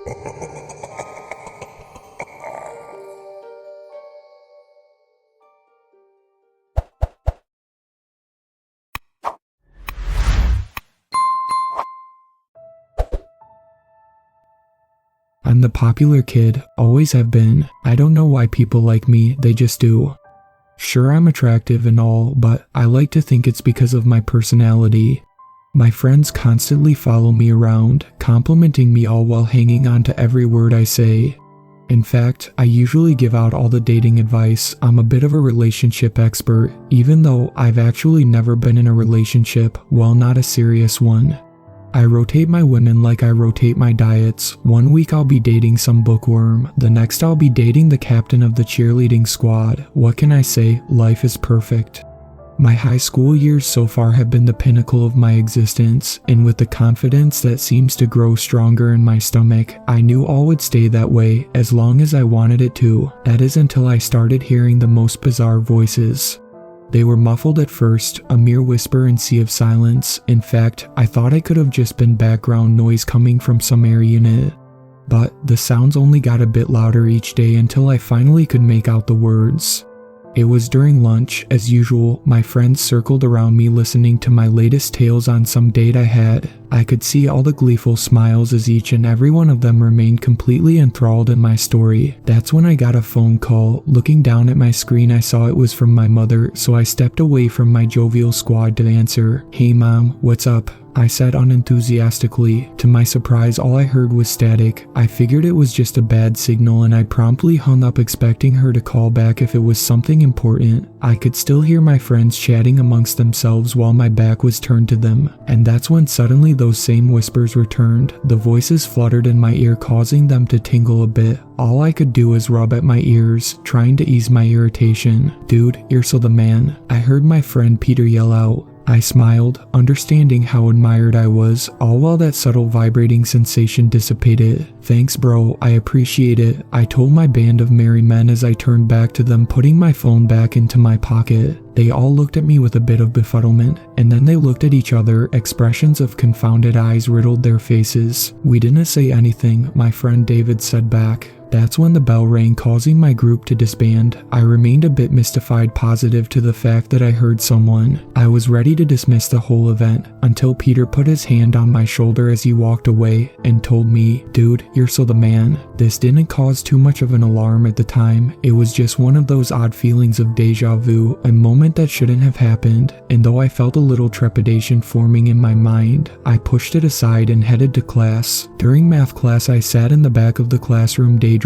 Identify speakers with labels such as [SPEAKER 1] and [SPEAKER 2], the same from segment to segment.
[SPEAKER 1] I'm the popular kid, always have been. I don't know why people like me, they just do. Sure, I'm attractive and all, but I like to think it's because of my personality. My friends constantly follow me around, complimenting me all while hanging on to every word I say. In fact, I usually give out all the dating advice. I'm a bit of a relationship expert, even though I've actually never been in a relationship, well, not a serious one. I rotate my women like I rotate my diets. One week I'll be dating some bookworm, the next I'll be dating the captain of the cheerleading squad. What can I say? Life is perfect. My high school years so far have been the pinnacle of my existence, and with the confidence that seems to grow stronger in my stomach, I knew all would stay that way as long as I wanted it to. That is until I started hearing the most bizarre voices. They were muffled at first, a mere whisper and sea of silence. In fact, I thought it could have just been background noise coming from some air unit. But the sounds only got a bit louder each day until I finally could make out the words. It was during lunch. As usual, my friends circled around me listening to my latest tales on some date I had. I could see all the gleeful smiles as each and every one of them remained completely enthralled in my story. That's when I got a phone call. Looking down at my screen, I saw it was from my mother, so I stepped away from my jovial squad to answer. "Hey mom, what's up?" I said unenthusiastically. To my surprise, all I heard was static. I figured it was just a bad signal and I promptly hung up, expecting her to call back if it was something important. I could still hear my friends chatting amongst themselves while my back was turned to them, and that's when suddenly those same whispers returned. The voices fluttered in my ear, causing them to tingle a bit. All I could do was rub at my ears, trying to ease my irritation. "Dude, you're so the man," I heard my friend Peter yell out. I smiled, understanding how admired I was, all while that subtle vibrating sensation dissipated. "Thanks bro, I appreciate it," I told my band of merry men as I turned back to them, putting my phone back into my pocket. They all looked at me with a bit of befuddlement, and then they looked at each other. Expressions of confounded eyes riddled their faces. "We didn't say anything," my friend David said back. That's when the bell rang, causing my group to disband. I remained a bit mystified, positive to the fact that I heard someone. I was ready to dismiss the whole event until Peter put his hand on my shoulder as he walked away and told me, "Dude, you're so the man." This didn't cause too much of an alarm at the time. It was just one of those odd feelings of deja vu, a moment that shouldn't have happened, and though I felt a little trepidation forming in my mind, I pushed it aside and headed to class. During math class, I sat in the back of the classroom daydreaming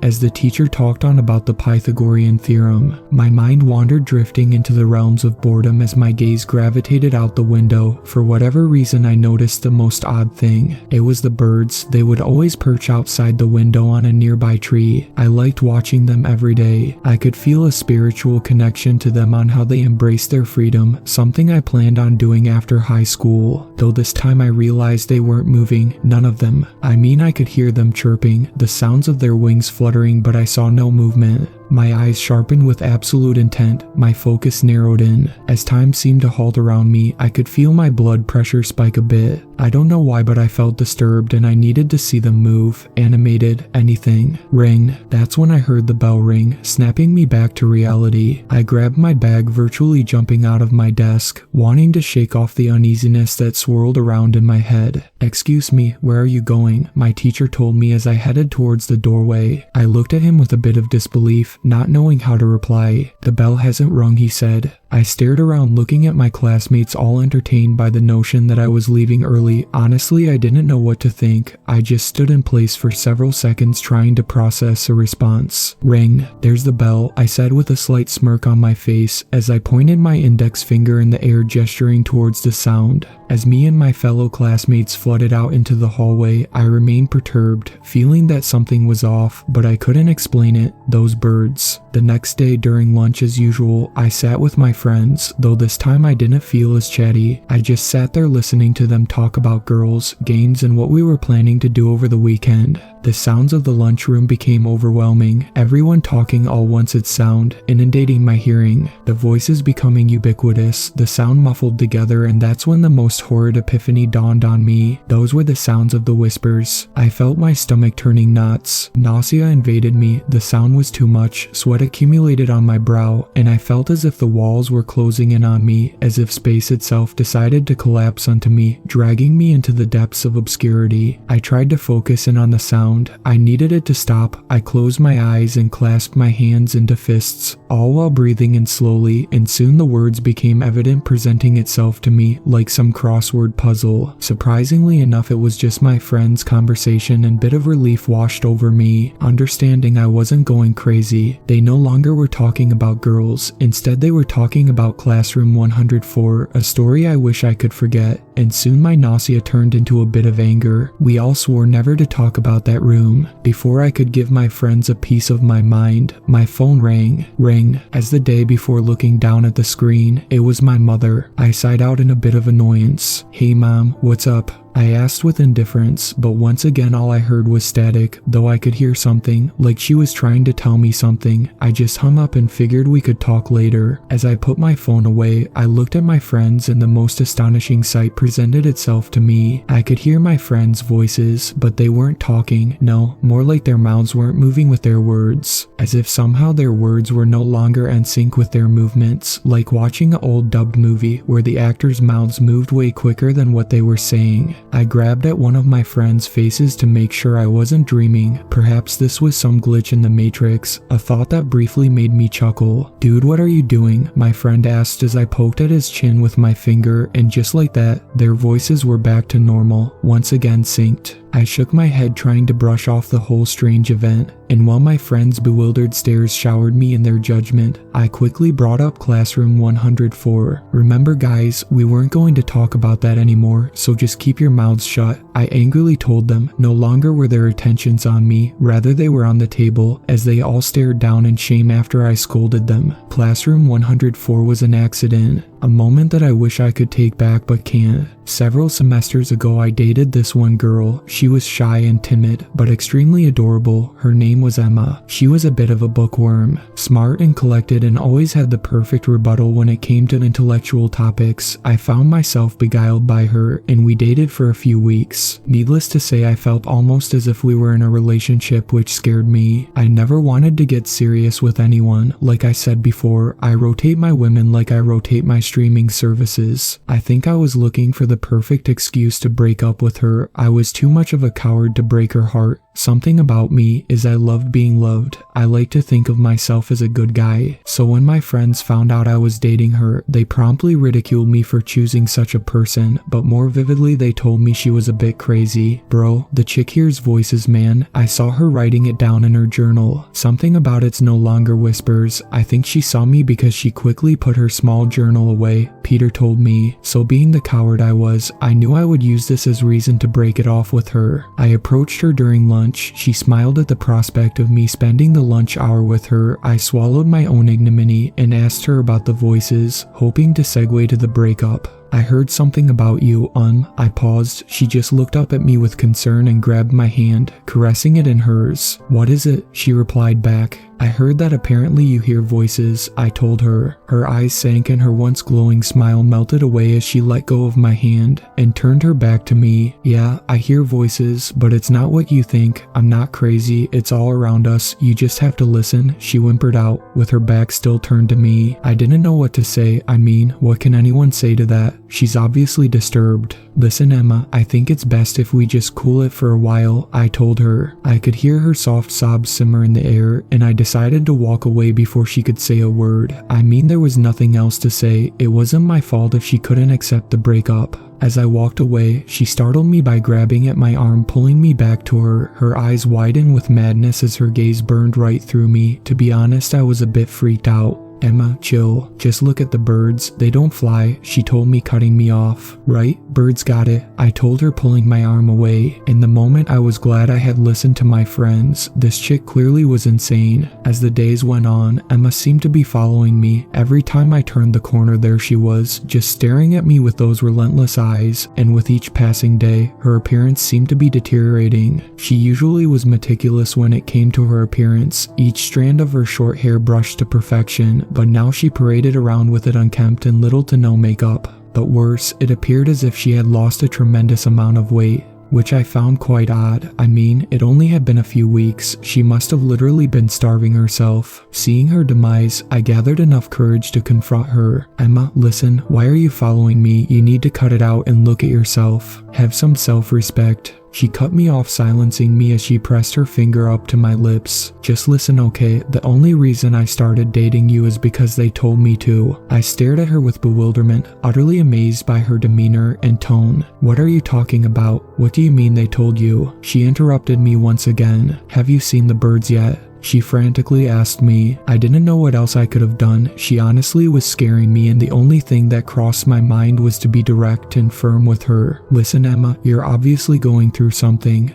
[SPEAKER 1] as the teacher talked on about the Pythagorean theorem. My mind wandered, drifting into the realms of boredom as my gaze gravitated out the window. For whatever reason, I noticed the most odd thing. It was the birds. They would always perch outside the window on a nearby tree. I liked watching them every day. I could feel a spiritual connection to them on how they embraced their freedom, something I planned on doing after high school. Though this time I realized they weren't moving, none of them. I mean, I could hear them chirping, the sounds of their wings fluttering, but I saw no movement. My eyes sharpened with absolute intent, my focus narrowed in. As time seemed to halt around me, I could feel my blood pressure spike a bit. I don't know why, but I felt disturbed and I needed to see them move, animated, anything. Ring. That's when I heard the bell ring, snapping me back to reality. I grabbed my bag, virtually jumping out of my desk, wanting to shake off the uneasiness that swirled around in my head. "Excuse me, where are you going?" my teacher told me as I headed towards the doorway. I looked at him with a bit of disbelief, not knowing how to reply. "The bell hasn't rung," he said. I stared around, looking at my classmates, all entertained by the notion that I was leaving early. Honestly, I didn't know what to think. I just stood in place for several seconds, trying to process a response. "Ring. There's the bell," I said with a slight smirk on my face as I pointed my index finger in the air, gesturing towards the sound. As me and my fellow classmates flooded out into the hallway, I remained perturbed, feeling that something was off, but I couldn't explain it. those birds. The next day during lunch as usual, I sat with my friends, though this time I didn't feel as chatty. I just sat there listening to them talk about girls, games, and what we were planning to do over the weekend. The sounds of the lunchroom became overwhelming, everyone talking all once its sound, inundating my hearing, the voices becoming ubiquitous, the sound muffled together, and that's when the most horrid epiphany dawned on me. Those were the sounds of the whispers. I felt my stomach turning knots. Nausea invaded me, the sound was too much, sweat accumulated on my brow, and I felt as if the walls were closing in on me, as if space itself decided to collapse onto me, dragging me into the depths of obscurity. I tried to focus in on the sound. I needed it to stop. I closed my eyes and clasped my hands into fists, all while breathing in slowly, and soon the words became evident, presenting itself to me like some crossword puzzle. Surprisingly enough, it was just my friend's conversation, and bit of relief washed over me, understanding I wasn't going crazy. They no longer were talking about girls. Instead, they were talking about Classroom 104, a story I wish I could forget, and soon my nausea turned into a bit of anger. We all swore never to talk about that room. Before I could give my friends a piece of my mind, my phone rang. As the day before, looking down at the screen, it was my mother. I sighed out in a bit of annoyance. "Hey mom, what's up?" I asked with indifference, but once again all I heard was static, though I could hear something, like she was trying to tell me something. I just hung up and figured we could talk later. As I put my phone away, I looked at my friends, and the most astonishing sight presented itself to me. I could hear my friends' voices, but they weren't talking. No, more like their mouths weren't moving with their words, as if somehow their words were no longer in sync with their movements, like watching an old dubbed movie where the actors' mouths moved way quicker than what they were saying. I grabbed at one of my friends' faces to make sure I wasn't dreaming. Perhaps this was some glitch in the Matrix, a thought that briefly made me chuckle. "Dude, what are you doing?" my friend asked as I poked at his chin with my finger, and just like that, their voices were back to normal, once again synced. I shook my head trying to brush off the whole strange event, and while my friends' bewildered stares showered me in their judgment, I quickly brought up Classroom 104. "Remember guys, we weren't going to talk about that anymore, so just keep your mouths shut," I angrily told them. No longer were their attentions on me, rather they were on the table, as they all stared down in shame after I scolded them. Classroom 104 was an accident, a moment that I wish I could take back but can't. Several semesters ago I dated this one girl. She was shy and timid, but extremely adorable. Her name was Emma. She was a bit of a bookworm, smart and collected, and always had the perfect rebuttal when it came to intellectual topics. I found myself beguiled by her, and we dated for a few weeks. Needless to say, I felt almost as if we were in a relationship, which scared me. I never wanted to get serious with anyone. Like I said before, I rotate my women like I rotate my streaming services. I think I was looking for the perfect excuse to break up with her. I was too much of a coward to break her heart. Something about me is I loved being loved. I like to think of myself as a good guy. So when my friends found out I was dating her, they promptly ridiculed me for choosing such a person, but more vividly they told me she was a bit crazy. Bro, the chick hears voices, man. I saw her writing it down in her journal. Something about it's no longer whispers. I think she saw me because she quickly put her small journal away, Peter told me. So being the coward I was, I knew I would use this as reason to break it off with her. I approached her during lunch. She smiled at the prospect of me spending the lunch hour with her. I swallowed my own ignominy and asked her about the voices, hoping to segue to the breakup. "I heard something about you, I paused. She just looked up at me with concern and grabbed my hand, caressing it in hers. "What is it?" she replied back. "I heard that apparently you hear voices," I told her. Her eyes sank and her once glowing smile melted away as she let go of my hand and turned her back to me. "Yeah, I hear voices, but it's not what you think. I'm not crazy. It's all around us. You just have to listen," she whimpered out, with her back still turned to me. I didn't know what to say. I mean, what can anyone say to that? She's obviously disturbed. "Listen, Emma, I think it's best if we just cool it for a while," I told her. I could hear her soft sobs simmer in the air, and I decided to walk away before she could say a word. I mean, there was nothing else to say. It wasn't my fault if she couldn't accept the breakup. As I walked away, she startled me by grabbing at my arm, pulling me back to her. Her eyes widened with madness as her gaze burned right through me. To be honest, I was a bit freaked out. Emma, chill. Just look at the birds. They don't fly, she told me, cutting me off. Right? Birds got it, I told her, pulling my arm away. In the moment, I was glad I had listened to my friends. This chick clearly was insane. As the days went on, Emma seemed to be following me. Every time I turned the corner, there she was, just staring at me with those relentless eyes, and with each passing day, her appearance seemed to be deteriorating. She usually was meticulous when it came to her appearance, each strand of her short hair brushed to perfection, but now she paraded around with it unkempt and little to no makeup. But worse, it appeared as if she had lost a tremendous amount of weight, which I found quite odd. I mean, it only had been a few weeks. She must have literally been starving herself. Seeing her demise, I gathered enough courage to confront her. Emma, listen, why are you following me? You need to cut it out and look at yourself. Have some self-respect. She cut me off, silencing me as she pressed her finger up to my lips. Just listen, okay? The only reason I started dating you is because they told me to. I stared at her with bewilderment, utterly amazed by her demeanor and tone. What are you talking about? What do you mean they told you? She interrupted me once again. Have you seen the birds yet? She frantically asked me. I didn't know what else I could have done. She honestly was scaring me, and the only thing that crossed my mind was to be direct and firm with her. Listen, Emma, you're obviously going through something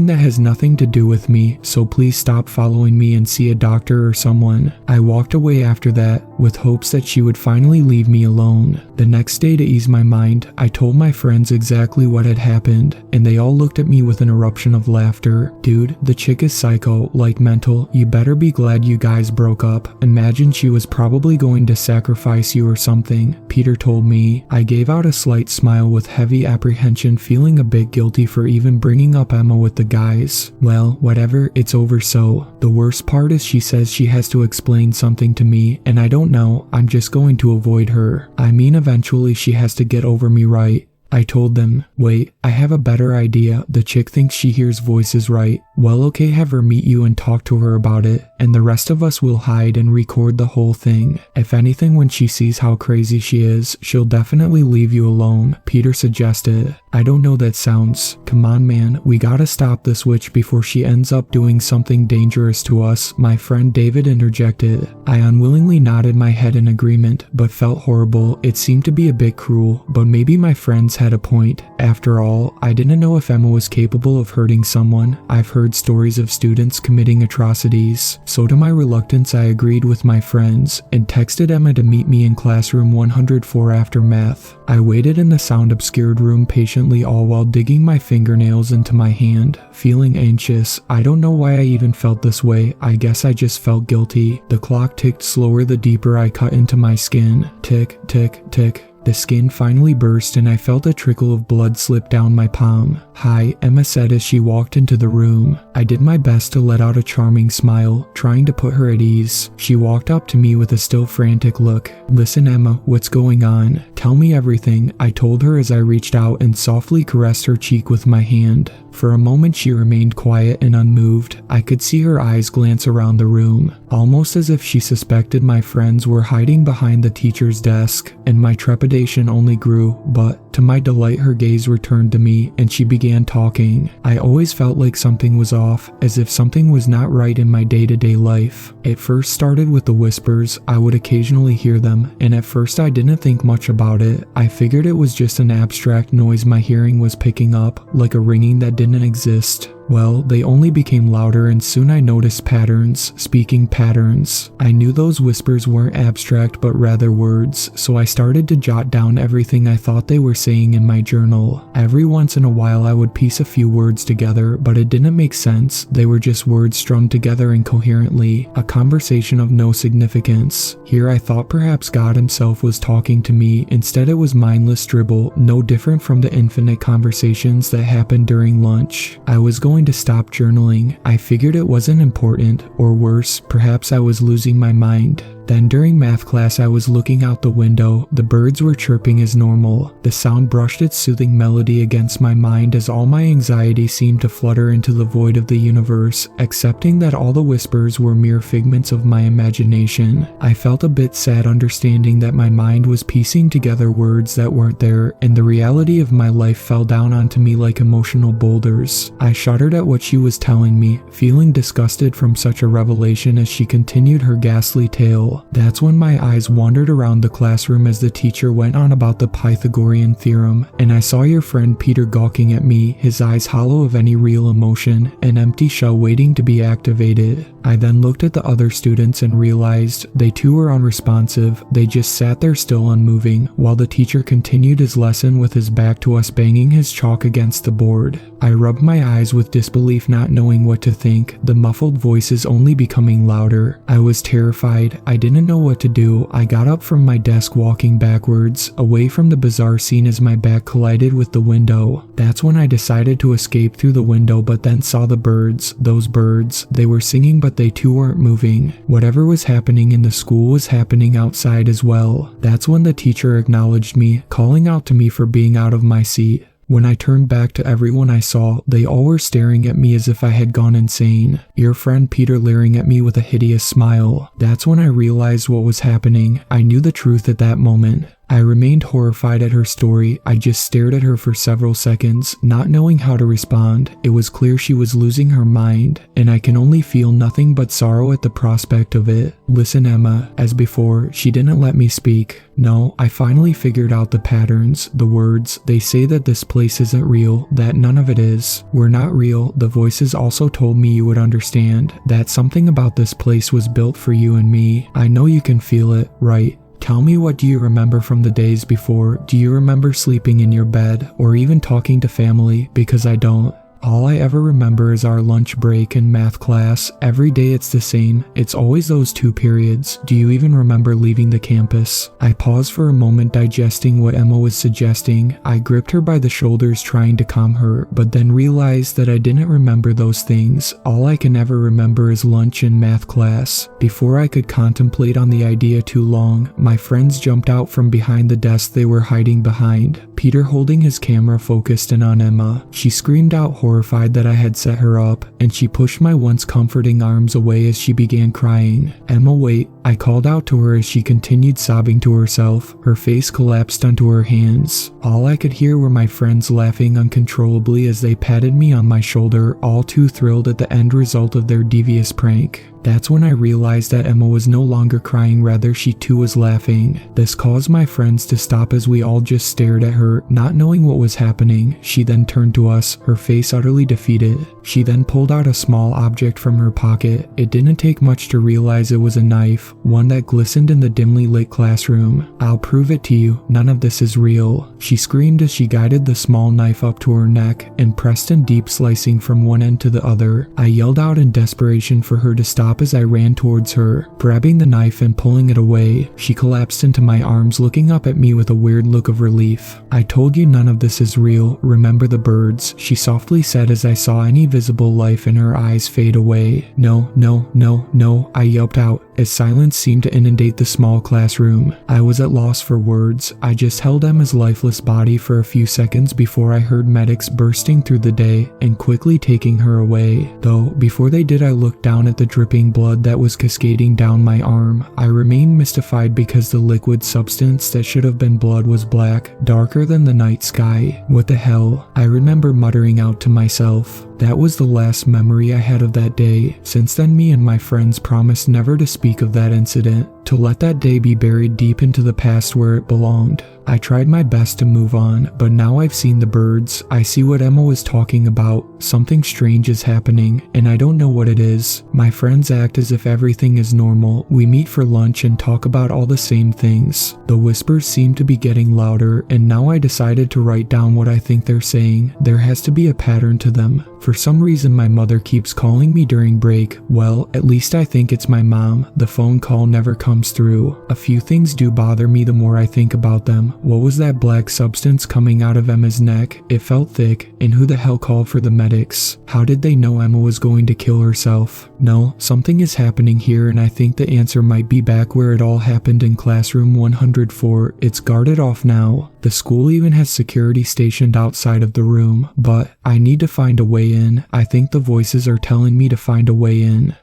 [SPEAKER 1] that has nothing to do with me, so please stop following me and see a doctor or someone. I walked away after that, with hopes that she would finally leave me alone. The next day, to ease my mind, I told my friends exactly what had happened, and they all looked at me with an eruption of laughter. Dude, the chick is psycho, like mental. You better be glad you guys broke up. Imagine she was probably going to sacrifice you or something, Peter told me. I gave out a slight smile with heavy apprehension, feeling a bit guilty for even bringing up Emma with the guys. Well, whatever, it's over. So the worst part is she says she has to explain something to me, and I don't know, I'm just going to avoid her. I mean, eventually she has to get over me, right? I told them. Wait, I have a better idea. The chick thinks she hears voices, right? Well, okay, have her meet you and talk to her about it, and the rest of us will hide and record the whole thing. If anything, when she sees how crazy she is, she'll definitely leave you alone, Peter suggested. I don't know, that sounds... Come on, man, we gotta stop this witch before she ends up doing something dangerous to us, my friend David interjected. I unwillingly nodded my head in agreement, but felt horrible. It seemed to be a bit cruel, but maybe my friends had a point. After all, I didn't know if Emma was capable of hurting someone. I've heard stories of students committing atrocities, so to my reluctance I agreed with my friends and texted Emma to meet me in classroom 104 after math. I waited in the sound-obscured room patiently, all while digging my fingernails into my hand, feeling anxious. I don't know why I even felt this way. I guess I just felt guilty. The clock ticked slower the deeper I cut into my skin. Tick, tick, tick. The skin finally burst and I felt a trickle of blood slip down my palm. Hi, Emma said as she walked into the room. I did my best to let out a charming smile, trying to put her at ease. She walked up to me with a still frantic look. Listen, Emma, what's going on? Tell me everything, I told her as I reached out and softly caressed her cheek with my hand. For a moment she remained quiet and unmoved. I could see her eyes glance around the room, almost as if she suspected my friends were hiding behind the teacher's desk, and my trepidation only grew, but to my delight her gaze returned to me and she began talking. I always felt like something was off, as if something was not right in my day-to-day life. It first started with the whispers. I would occasionally hear them, and at first I didn't think much about it. I figured it was just an abstract noise my hearing was picking up, like a ringing that didn't exist. Well, they only became louder and soon I noticed patterns, speaking patterns. I knew those whispers weren't abstract but rather words, so I started to jot down everything I thought they were saying in my journal. Every once in a while I would piece a few words together, but it didn't make sense. They were just words strung together incoherently, a conversation of no significance. Here I thought perhaps God himself was talking to me. Instead it was mindless dribble, no different from the infinite conversations that happened during lunch. I was going to stop journaling. I figured it wasn't important, or worse, perhaps I was losing my mind. Then during math class I was looking out the window. The birds were chirping as normal. The sound brushed its soothing melody against my mind as all my anxiety seemed to flutter into the void of the universe, accepting that all the whispers were mere figments of my imagination. I felt a bit sad understanding that my mind was piecing together words that weren't there, and the reality of my life fell down onto me like emotional boulders. I shuddered at what she was telling me, feeling disgusted from such a revelation as she continued her ghastly tale. smile. That's when my eyes wandered around the classroom as the teacher went on about the Pythagorean theorem, and I saw your friend Peter gawking at me, his eyes hollow of any real emotion, an empty shell waiting to be activated. I then looked at the other students and realized they too were unresponsive. They just sat there still unmoving, while the teacher continued his lesson with his back to us, banging his chalk against the board. I rubbed my eyes with disbelief, not knowing what to think, the muffled voices only becoming louder. I was terrified. I didn't know what to do. I got up from my desk, walking backwards, away from the bizarre scene as my back collided with the window. That's when I decided to escape through the window, but then saw the birds. Those birds, they were singing, but they too weren't moving. Whatever was happening in the school was happening outside as well. That's when the teacher acknowledged me, calling out to me for being out of my seat. When I turned back to everyone I saw, they all were staring at me as if I had gone insane. Your friend Peter leering at me with a hideous smile. That's when I realized what was happening. I knew the truth at that moment. I remained horrified at her story. I just stared at her for several seconds, not knowing how to respond. It was clear she was losing her mind, and I can only feel nothing but sorrow at the prospect of it. Listen, Emma, as before, she didn't let me speak. No, I finally figured out the patterns, the words. They say that this place isn't real, that none of it is. We're not real. The voices also told me you would understand, that something about this place was built for you and me. I know you can feel it, right? Tell me, what do you remember from the days before? Do you remember sleeping in your bed, or even talking to family? Because I don't. All I ever remember is our lunch break in math class. Every day it's the same. It's always those 2 periods. Do you even remember leaving the campus? I paused for a moment, digesting what Emma was suggesting. I gripped her by the shoulders, trying to calm her, but then realized that I didn't remember those things. All I can ever remember is lunch in math class. Before I could contemplate on the idea too long, my friends jumped out from behind the desk they were hiding behind, Peter holding his camera focused in on Emma. She screamed out, horrified that I had set her up, and she pushed my once comforting arms away as she began crying. Emma, wait, I called out to her as she continued sobbing to herself. Her face collapsed onto her hands. All I could hear were my friends laughing uncontrollably as they patted me on my shoulder, all too thrilled at the end result of their devious prank. That's when I realized that Emma was no longer crying, rather she too was laughing. This caused my friends to stop as we all just stared at her, not knowing what was happening. She then turned to us, her face utterly defeated. She then pulled out a small object from her pocket. It didn't take much to realize it was a knife, one that glistened in the dimly lit classroom. I'll prove it to you, none of this is real, she screamed as she guided the small knife up to her neck and pressed in deep, slicing from one end to the other. I yelled out in desperation for her to stop as I ran towards her, grabbing the knife and pulling it away. She collapsed into my arms, looking up at me with a weird look of relief. I told you none of this is real. Remember the birds, she softly said as I saw any visible life in her eyes fade away. No, no, no, no, I yelped out as silence seemed to inundate the small classroom. I was at loss for words. I just held Emma's lifeless body for a few seconds before I heard medics bursting through the day and quickly taking her away. Though, before they did, I looked down at the dripping blood that was cascading down my arm. I remained mystified because the liquid substance that should have been blood was black, darker than the night sky. What the hell? I remember muttering out to myself. That was the last memory I had of that day. Since then, me and my friends promised never to speak of that incident, to let that day be buried deep into the past where it belonged. I tried my best to move on, but now I've seen the birds. I see what Emma was talking about. Something strange is happening, and I don't know what it is. My friends act as if everything is normal. We meet for lunch and talk about all the same things. The whispers seem to be getting louder, and now I decided to write down what I think they're saying. There has to be a pattern to them. For some reason, my mother keeps calling me during break. Well, at least I think it's my mom. The phone call never comes through. A few things do bother me the more I think about them. What was that black substance coming out of Emma's neck? It felt thick, and who the hell called for the medics? How did they know Emma was going to kill herself? No, something is happening here, and I think the answer might be back where it all happened in classroom 104. It's guarded off now. The school even has security stationed outside of the room, but I need to find a way in. I think the voices are telling me to find a way in.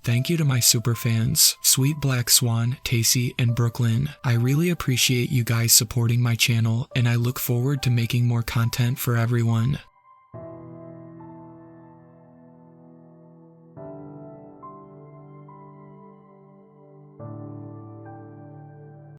[SPEAKER 1] Thank you to my superfans, Sweet Black Swan, Tacy, and Brooklyn. I really appreciate you guys supporting my channel, and I look forward to making more content for everyone.